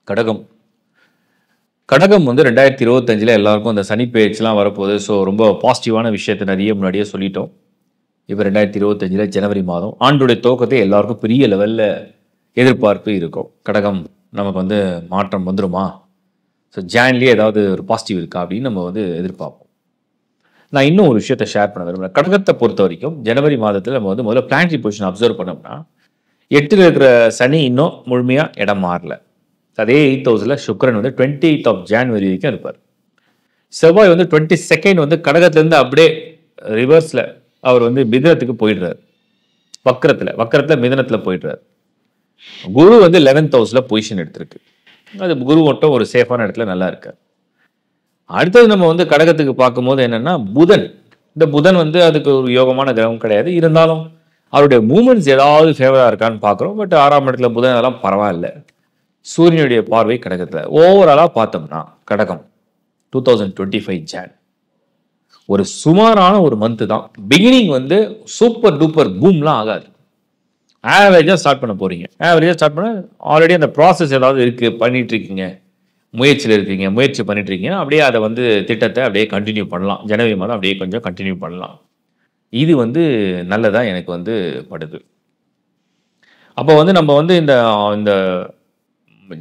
கடகம் கடகம் வந்து 2025 எல்லாருக்கும் அந்த சனி பெயர்ச்சிலாம் வரப்போகுது. ஸோ ரொம்ப பாசிட்டிவான விஷயத்தை நிறைய முன்னாடியே சொல்லிட்டோம். இப்போ 2025 ஜனவரி மாதம் ஆண்டுடைய துவக்கத்தை எல்லாருக்கும் பெரிய லெவலில் எதிர்பார்ப்பு இருக்கும். கடகம் நமக்கு வந்து மாற்றம் வந்துருமா, ஸோ ஜான்லேயே ஏதாவது ஒரு பாசிட்டிவ் இருக்கா அப்படின்னு நம்ம வந்து எதிர்பார்ப்போம். நான் இன்னும் ஒரு விஷயத்தை ஷேர் பண்ண விரும்புகிறேன். கடகத்தை பொறுத்த வரைக்கும் ஜனவரி மாதத்தில் நம்ம வந்து முதல்ல பிளானட்டரி பொசிஷன் அப்சர்வ் பண்ணோம்னா 8ல் இருக்கிற சனி இன்னும் முழுமையாக இடம் மாறல. அதே 8th ஹவுஸில் சுக்கிரன் வந்து 28th of January வரைக்கும் இருப்பார். செவ்வாய் வந்து 22nd வந்து கடகத்திலேருந்து அப்படியே ரிவர்ஸில் அவர் வந்து மிதுனத்துக்கு போயிடுறாரு. வக்கரத்தில் மிதுனத்தில் போயிடுறாரு. குரு வந்து 11th ஹவுஸில் பொசிஷன் எடுத்திருக்கு. அது குரு மட்டும் ஒரு சேஃபான இடத்துல நல்லா இருக்கார். அடுத்தது நம்ம வந்து கடகத்துக்கு பார்க்கும்போது என்னன்னா புதன். இந்த புதன் வந்து அதுக்கு ஒரு யோகமான கிரகம் கிடையாது. இருந்தாலும் அவருடைய மூமெண்ட்ஸ் ஏதாவது ஃபேவராக இருக்கான்னு பார்க்குறோம். பட் 6ஆம் இடத்துல புதன் அதெல்லாம் பரவாயில்ல. சூரியனுடைய பார்வை கடகத்தில். ஓவராலாக பார்த்தோம்னா கடகம் 2025 ஜான் ஒரு சுமாரான ஒரு மந்த்து தான். பிகினிங் வந்து சூப்பர் டூப்பர் பூம்லாம் ஆகாது. ஆவரேஜாக ஸ்டார்ட் பண்ண போகிறீங்க. ஆவரேஜாக ஸ்டார்ட் பண்ண ஆல்ரெடி அந்த ப்ராசஸ் ஏதாவது இருக்குது, பண்ணிட்டு இருக்கீங்க, முயற்சியில் இருக்கீங்க, முயற்சி பண்ணிட்டு இருக்கீங்க, அப்படியே அதை வந்து திட்டத்தை அப்படியே கண்டினியூ பண்ணலாம். ஜனவரி மாதம் அப்படியே கொஞ்சம் கண்டினியூ பண்ணலாம். இது வந்து நல்லதாக எனக்கு வந்து படுது. அப்போ வந்து நம்ம வந்து இந்த இந்த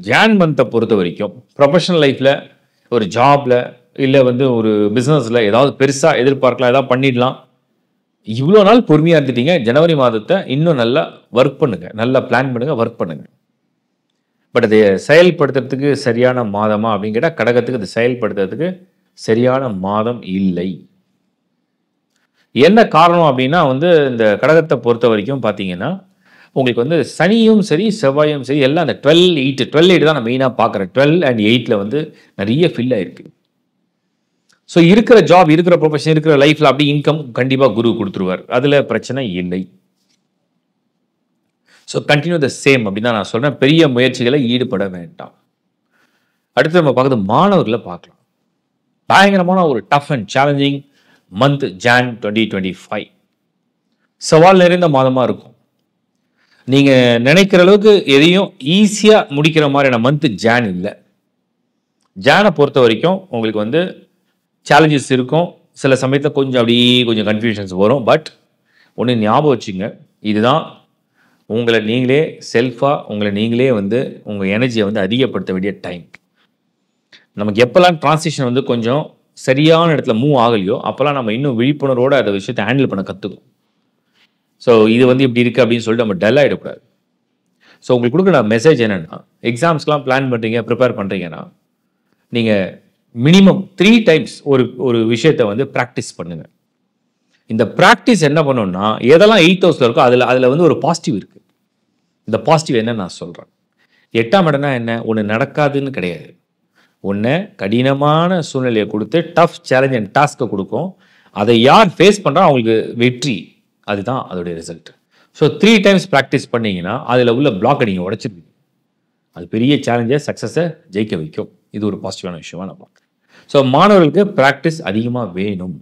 ஜான் மந்த்தை பொறுத்த வரைக்கும் ப்ரொஃபஷனல் லைஃப்பில் ஒரு ஜாபில் இல்லை வந்து ஒரு பிஸ்னஸில் ஏதாவது பெருசாக எதிர்பார்க்கலாம், ஏதாவது பண்ணிடலாம். இவ்வளோ நாள் பொறுமையாக இருந்துட்டீங்க. ஜனவரி மாதத்தை இன்னும் நல்லா ஒர்க் பண்ணுங்கள், நல்லா பிளான் பண்ணுங்கள், ஒர்க் பண்ணுங்கள். பட் அதை செயல்படுத்துறதுக்கு சரியான மாதமா அப்படின்னு கேட்டால் கடகத்துக்கு அதை செயல்படுத்துறதுக்கு சரியான மாதம் இல்லை. என்ன காரணம் அப்படின்னா வந்து இந்த கடகத்தை பொறுத்த வரைக்கும் பார்த்தீங்கன்னா உங்களுக்கு வந்து சனியும் சரி செவ்வாயும் சரி எல்லாம் அந்த 12-8 தான் நான் மெயினாக பார்க்குறேன். 12 and 8 வந்து நிறைய ஃபில் ஆயிருக்கு. ஸோ இருக்கிற ஜாப், இருக்கிற ப்ரொஃபஷன், இருக்கிற லைஃப்பில் அப்படி இன்கம் கண்டிப்பாக குரு கொடுத்துருவார். அதில் பிரச்சனை இல்லை. ஸோ கண்டினியூ த சேம் அப்படின்னு தான் நான் சொல்கிறேன். பெரிய முயற்சிகளை ஈடுபட வேண்டாம். அடுத்து நம்ம பார்க்குறது மாணவர்களை பார்க்கலாம். பயங்கரமான ஒரு tough and challenging month John 2025. சவால் நிறைந்த மாதமாக இருக்கும். நீங்கள் நினைக்கிற அளவுக்கு எதையும் ஈஸியாக முடிக்கிற மாதிரியான மந்த் ஜான் இல்லை. ஜானை பொறுத்த வரைக்கும் உங்களுக்கு வந்து சேலஞ்சஸ் இருக்கும். சில சமயத்தில் கொஞ்சம் கன்ஃபியூஷன்ஸ் வரும். பட் ஒன்று ஞாபகம் வச்சுங்க, இதுதான் உங்களை நீங்களே உங்களை நீங்களே வந்து உங்கள் எனர்ஜியை வந்து அதிகப்படுத்த வேண்டிய டைம். நமக்கு எப்போல்லாம் டிரான்சிஷன் வந்து கொஞ்சம் சரியான இடத்துல மூவ் ஆகலையோ அப்போல்லாம் நம்ம இன்னும் விழிப்புணர்வோடு அந்த விஷயத்தை ஹேண்டில் பண்ண கற்றுக்கும். ஸோ இது வந்து இப்படி இருக்குது அப்படின்னு சொல்லிட்டு நம்ம டல் ஆகிடக்கூடாது. ஸோ உங்களுக்கு கொடுக்குற மெசேஜ் என்னென்னா, எக்ஸாம்ஸ்க்கெலாம் பிளான் பண்ணுறீங்க, ப்ரிப்பேர் பண்ணுறீங்கன்னா நீங்கள் மினிமம் 3 times ஒரு விஷயத்தை வந்து ப்ராக்டிஸ் பண்ணுங்கள். இந்த ப்ராக்டிஸ் என்ன பண்ணணும்னா எதெல்லாம் 8th ஹவுஸில் இருக்கோ அதில் வந்து ஒரு பாசிட்டிவ் இருக்குது. இந்த பாசிட்டிவ் என்ன நான் சொல்கிறேன். 8ஆம் இடம்னா என்ன, ஒன்று நடக்காதுன்னு கிடையாது. ஒன்று கடினமான சூழ்நிலையை கொடுத்து டஃப் சேலஞ்ச் அண்ட் டாஸ்க்கை கொடுக்கும். அதை யார் ஃபேஸ் பண்ணுறா அவங்களுக்கு வெற்றி, அதுதான் அதோடைய ரிசல்ட். ஸோ 3 times ப்ராக்டிஸ் பண்ணிங்கன்னா அதில் உள்ள பிளாக்கை நீங்கள் உடைச்சிருவீங்க. அது பெரிய சேலஞ்சை சக்ஸஸை ஜெயிக்க வைக்கும். இது ஒரு பாசிட்டிவான விஷயமா நான் பார்க்குறேன். ஸோ மாணவர்களுக்கு ப்ராக்டிஸ் அதிகமாக வேணும்.